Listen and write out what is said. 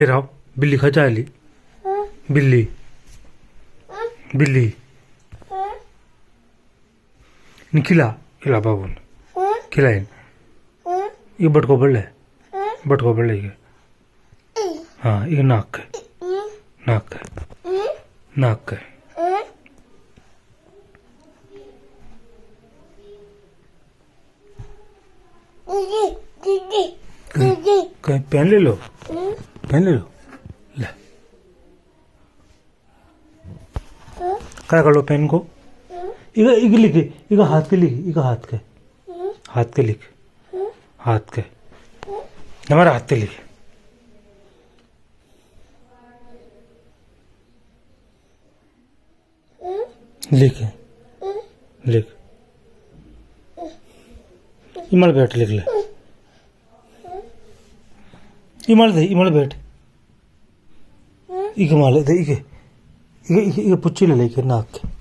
राव बिल्ली खचा ली बिल्ली बिल्ली खिला खिला बाबून खिलाइन ये बटको बड़े ये हाँ ये नाक है नाक है नाक है कहीं पेन ले लो पेन ले लो ले क्या कर लो पेन को इग लिख इग हाथ के लिख इग हाथ के लिख हाथ के हमारा हाथ के लिख लिख लिख इमल बैठ लिख ले इमल बैठ इके माले दे इके पुच्ची ले लेके नाक के